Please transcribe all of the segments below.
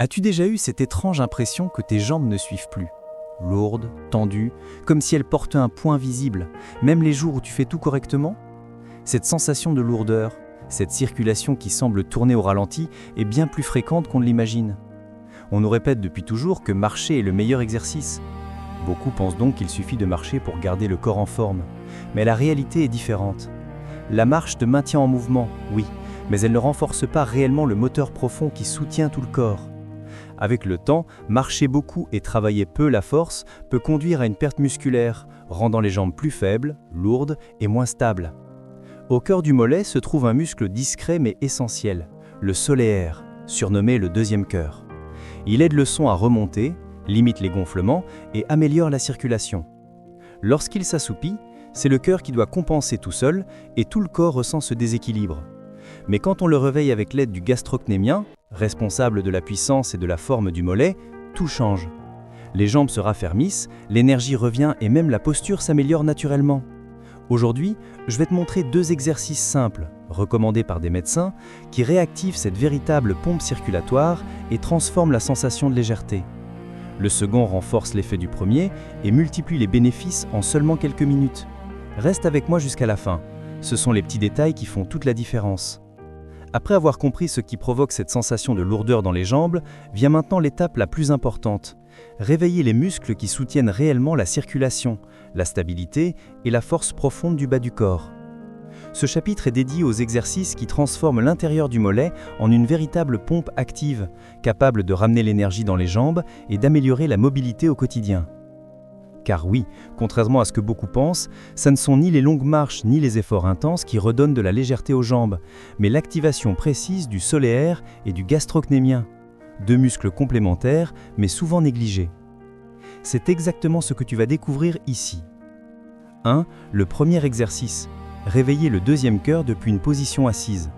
As-tu déjà eu cette étrange impression que tes jambes ne suivent plus? Lourdes, tendues, comme si elles portaient un poids invisible, même les jours où tu fais tout correctement? Cette sensation de lourdeur, cette circulation qui semble tourner au ralenti est bien plus fréquente qu'on ne l'imagine. On nous répète depuis toujours que marcher est le meilleur exercice. Beaucoup pensent donc qu'il suffit de marcher pour garder le corps en forme. Mais la réalité est différente. La marche te maintient en mouvement, oui, mais elle ne renforce pas réellement le moteur profond qui soutient tout le corps. Avec le temps, marcher beaucoup et travailler peu la force peut conduire à une perte musculaire, rendant les jambes plus faibles, lourdes et moins stables. Au cœur du mollet se trouve un muscle discret mais essentiel, le soléaire, surnommé le deuxième cœur. Il aide le sang à remonter, limite les gonflements et améliore la circulation. Lorsqu'il s'assoupit, c'est le cœur qui doit compenser tout seul et tout le corps ressent ce déséquilibre. Mais quand on le réveille avec l'aide du gastrocnémien, responsable de la puissance et de la forme du mollet, tout change. Les jambes se raffermissent, l'énergie revient et même la posture s'améliore naturellement. Aujourd'hui, je vais te montrer 2 exercices simples, recommandés par des médecins, qui réactivent cette véritable pompe circulatoire et transforment la sensation de légèreté. Le second renforce l'effet du premier et multiplie les bénéfices en seulement quelques minutes. Reste avec moi jusqu'à la fin. Ce sont les petits détails qui font toute la différence. Après avoir compris ce qui provoque cette sensation de lourdeur dans les jambes, vient maintenant l'étape la plus importante. Réveiller les muscles qui soutiennent réellement la circulation, la stabilité et la force profonde du bas du corps. Ce chapitre est dédié aux exercices qui transforment l'intérieur du mollet en une véritable pompe active, capable de ramener l'énergie dans les jambes et d'améliorer la mobilité au quotidien. Car oui, contrairement à ce que beaucoup pensent, ça ne sont ni les longues marches ni les efforts intenses qui redonnent de la légèreté aux jambes, mais l'activation précise du soléaire et du gastrocnémien, 2 muscles complémentaires mais souvent négligés. C'est exactement ce que tu vas découvrir ici. 1. Le premier exercice. Réveiller le deuxième cœur depuis une position assise.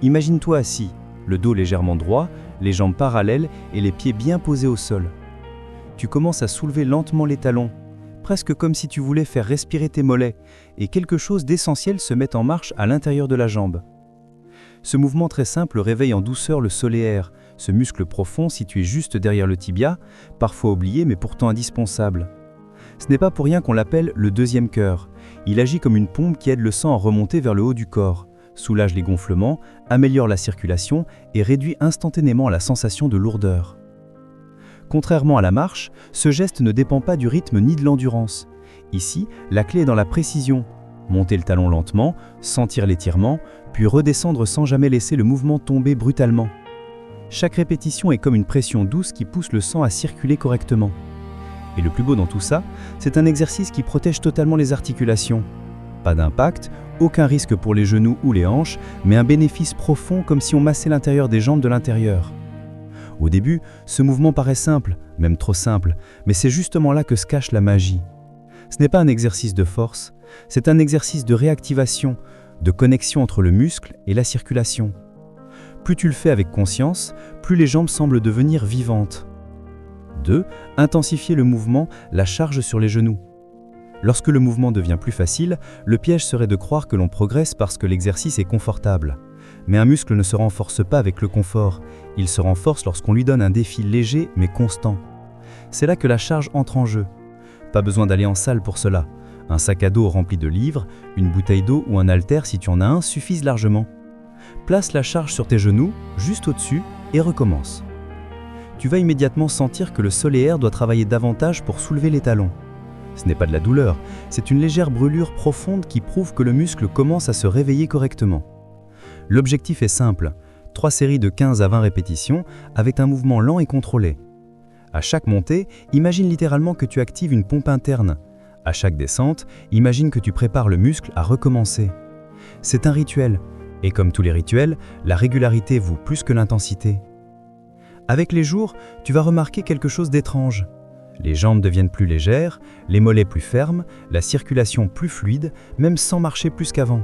Imagine-toi assis, le dos légèrement droit, les jambes parallèles et les pieds bien posés au sol. Tu commences à soulever lentement les talons, presque comme si tu voulais faire respirer tes mollets, et quelque chose d'essentiel se met en marche à l'intérieur de la jambe. Ce mouvement très simple réveille en douceur le soléaire, ce muscle profond situé juste derrière le tibia, parfois oublié mais pourtant indispensable. Ce n'est pas pour rien qu'on l'appelle le deuxième cœur. Il agit comme une pompe qui aide le sang à remonter vers le haut du corps, soulage les gonflements, améliore la circulation et réduit instantanément la sensation de lourdeur. Contrairement à la marche, ce geste ne dépend pas du rythme ni de l'endurance. Ici, la clé est dans la précision. Monter le talon lentement, sentir l'étirement, puis redescendre sans jamais laisser le mouvement tomber brutalement. Chaque répétition est comme une pression douce qui pousse le sang à circuler correctement. Et le plus beau dans tout ça, c'est un exercice qui protège totalement les articulations. Pas d'impact, aucun risque pour les genoux ou les hanches, mais un bénéfice profond comme si on massait l'intérieur des jambes de l'intérieur. Au début, ce mouvement paraît simple, même trop simple, mais c'est justement là que se cache la magie. Ce n'est pas un exercice de force, c'est un exercice de réactivation, de connexion entre le muscle et la circulation. Plus tu le fais avec conscience, plus les jambes semblent devenir vivantes. 2. Intensifier le mouvement, la charge sur les genoux. Lorsque le mouvement devient plus facile, le piège serait de croire que l'on progresse parce que l'exercice est confortable. Mais un muscle ne se renforce pas avec le confort, il se renforce lorsqu'on lui donne un défi léger mais constant. C'est là que la charge entre en jeu. Pas besoin d'aller en salle pour cela. Un sac à dos rempli de livres, une bouteille d'eau ou un haltère si tu en as un suffisent largement. Place la charge sur tes genoux, juste au-dessus, et recommence. Tu vas immédiatement sentir que le soléaire doit travailler davantage pour soulever les talons. Ce n'est pas de la douleur, c'est une légère brûlure profonde qui prouve que le muscle commence à se réveiller correctement. L'objectif est simple, 3 séries de 15 à 20 répétitions avec un mouvement lent et contrôlé. À chaque montée, imagine littéralement que tu actives une pompe interne. À chaque descente, imagine que tu prépares le muscle à recommencer. C'est un rituel, et comme tous les rituels, la régularité vaut plus que l'intensité. Avec les jours, tu vas remarquer quelque chose d'étrange. Les jambes deviennent plus légères, les mollets plus fermes, la circulation plus fluide, même sans marcher plus qu'avant.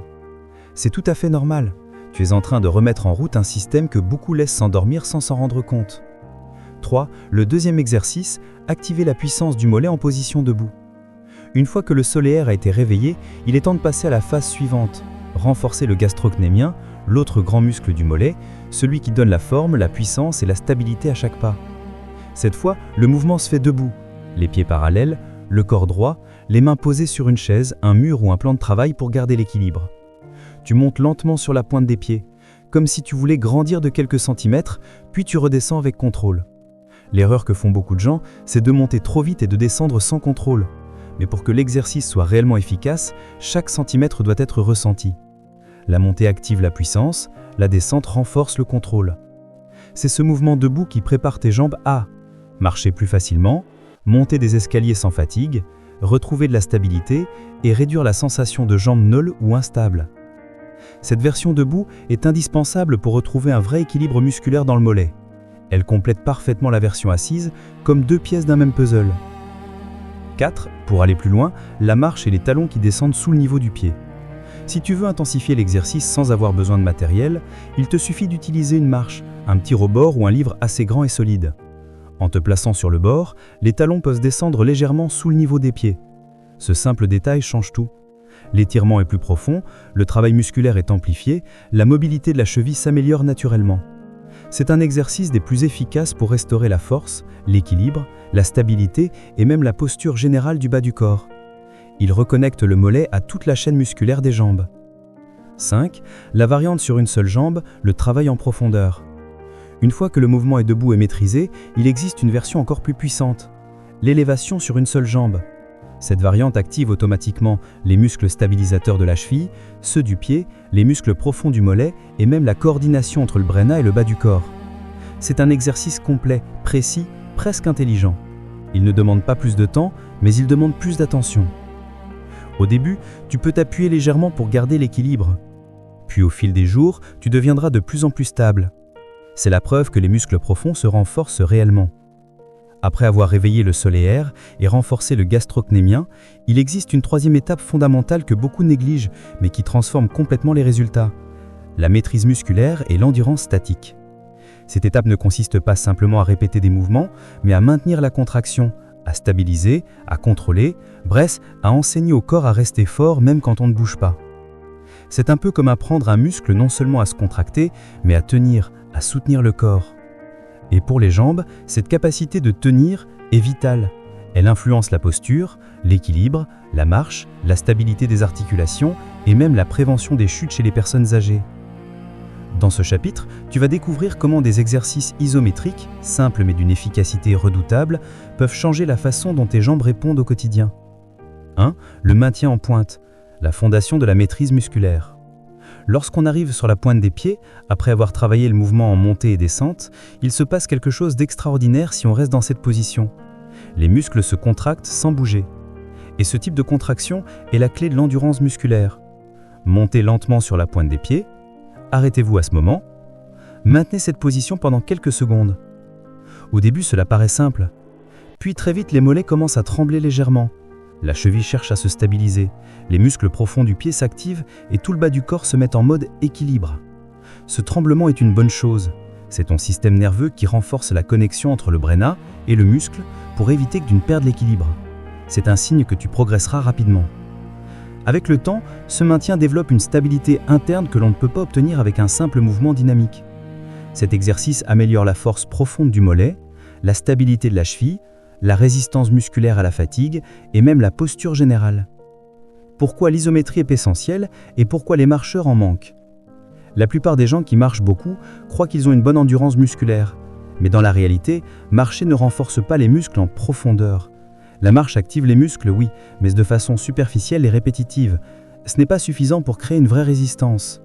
C'est tout à fait normal. Tu es en train de remettre en route un système que beaucoup laissent s'endormir sans s'en rendre compte. 3. Le deuxième exercice, activer la puissance du mollet en position debout. Une fois que le soléaire a été réveillé, il est temps de passer à la phase suivante, renforcer le gastrocnémien, l'autre grand muscle du mollet, celui qui donne la forme, la puissance et la stabilité à chaque pas. Cette fois, le mouvement se fait debout, les pieds parallèles, le corps droit, les mains posées sur une chaise, un mur ou un plan de travail pour garder l'équilibre. Tu montes lentement sur la pointe des pieds, comme si tu voulais grandir de quelques centimètres, puis tu redescends avec contrôle. L'erreur que font beaucoup de gens, c'est de monter trop vite et de descendre sans contrôle. Mais pour que l'exercice soit réellement efficace, chaque centimètre doit être ressenti. La montée active la puissance, la descente renforce le contrôle. C'est ce mouvement debout qui prépare tes jambes à marcher plus facilement, monter des escaliers sans fatigue, retrouver de la stabilité et réduire la sensation de jambes molles ou instables. Cette version debout est indispensable pour retrouver un vrai équilibre musculaire dans le mollet. Elle complète parfaitement la version assise, comme deux pièces d'un même puzzle. 4. Pour aller plus loin, la marche et les talons qui descendent sous le niveau du pied. Si tu veux intensifier l'exercice sans avoir besoin de matériel, il te suffit d'utiliser une marche, un petit rebord ou un livre assez grand et solide. En te plaçant sur le bord, les talons peuvent descendre légèrement sous le niveau des pieds. Ce simple détail change tout. L'étirement est plus profond, le travail musculaire est amplifié, la mobilité de la cheville s'améliore naturellement. C'est un exercice des plus efficaces pour restaurer la force, l'équilibre, la stabilité et même la posture générale du bas du corps. Il reconnecte le mollet à toute la chaîne musculaire des jambes. 5. La variante sur une seule jambe, le travail en profondeur. Une fois que le mouvement est debout et maîtrisé, il existe une version encore plus puissante, l'élévation sur une seule jambe. Cette variante active automatiquement les muscles stabilisateurs de la cheville, ceux du pied, les muscles profonds du mollet et même la coordination entre le bréna et le bas du corps. C'est un exercice complet, précis, presque intelligent. Il ne demande pas plus de temps, mais il demande plus d'attention. Au début, tu peux t'appuyer légèrement pour garder l'équilibre. Puis au fil des jours, tu deviendras de plus en plus stable. C'est la preuve que les muscles profonds se renforcent réellement. Après avoir réveillé le solaire et renforcé le gastrocnémien, il existe une troisième étape fondamentale que beaucoup négligent, mais qui transforme complètement les résultats. La maîtrise musculaire et l'endurance statique. Cette étape ne consiste pas simplement à répéter des mouvements, mais à maintenir la contraction, à stabiliser, à contrôler, bref, à enseigner au corps à rester fort même quand on ne bouge pas. C'est un peu comme apprendre un muscle non seulement à se contracter, mais à tenir, à soutenir le corps. Et pour les jambes, cette capacité de tenir est vitale. Elle influence la posture, l'équilibre, la marche, la stabilité des articulations et même la prévention des chutes chez les personnes âgées. Dans ce chapitre, tu vas découvrir comment des exercices isométriques, simples mais d'une efficacité redoutable, peuvent changer la façon dont tes jambes répondent au quotidien. 1. Le maintien en pointe, la fondation de la maîtrise musculaire. Lorsqu'on arrive sur la pointe des pieds, après avoir travaillé le mouvement en montée et descente, il se passe quelque chose d'extraordinaire si on reste dans cette position. Les muscles se contractent sans bouger. Et ce type de contraction est la clé de l'endurance musculaire. Montez lentement sur la pointe des pieds, arrêtez-vous à ce moment, maintenez cette position pendant quelques secondes. Au début, cela paraît simple. Puis très vite, les mollets commencent à trembler légèrement. La cheville cherche à se stabiliser, les muscles profonds du pied s'activent et tout le bas du corps se met en mode équilibre. Ce tremblement est une bonne chose. C'est ton système nerveux qui renforce la connexion entre le bréna et le muscle pour éviter que tu ne perdes l'équilibre. C'est un signe que tu progresseras rapidement. Avec le temps, ce maintien développe une stabilité interne que l'on ne peut pas obtenir avec un simple mouvement dynamique. Cet exercice améliore la force profonde du mollet, la stabilité de la cheville, la résistance musculaire à la fatigue et même la posture générale. Pourquoi l'isométrie est essentielle et pourquoi les marcheurs en manquent? La plupart des gens qui marchent beaucoup croient qu'ils ont une bonne endurance musculaire. Mais dans la réalité, marcher ne renforce pas les muscles en profondeur. La marche active les muscles, oui, mais de façon superficielle et répétitive. Ce n'est pas suffisant pour créer une vraie résistance.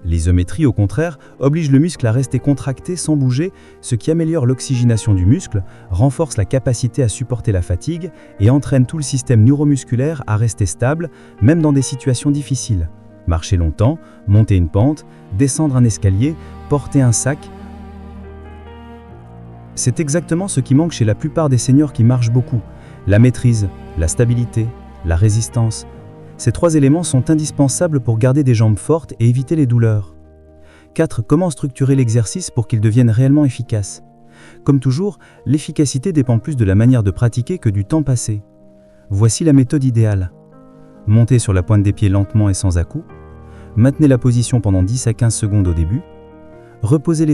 L'isométrie, au contraire, oblige le muscle à rester contracté sans bouger, ce qui améliore l'oxygénation du muscle, renforce la capacité à supporter la fatigue et entraîne tout le système neuromusculaire à rester stable, même dans des situations difficiles. Marcher longtemps, monter une pente, descendre un escalier, porter un sac. C'est exactement ce qui manque chez la plupart des seniors qui marchent beaucoup. La maîtrise, la stabilité, la résistance. Ces trois éléments sont indispensables pour garder des jambes fortes et éviter les douleurs. 4. Comment structurer l'exercice pour qu'il devienne réellement efficace? Comme toujours, l'efficacité dépend plus de la manière de pratiquer que du temps passé. Voici la méthode idéale. Montez sur la pointe des pieds lentement et sans à-coups. Maintenez la position pendant 10 à 15 secondes au début. Reposez les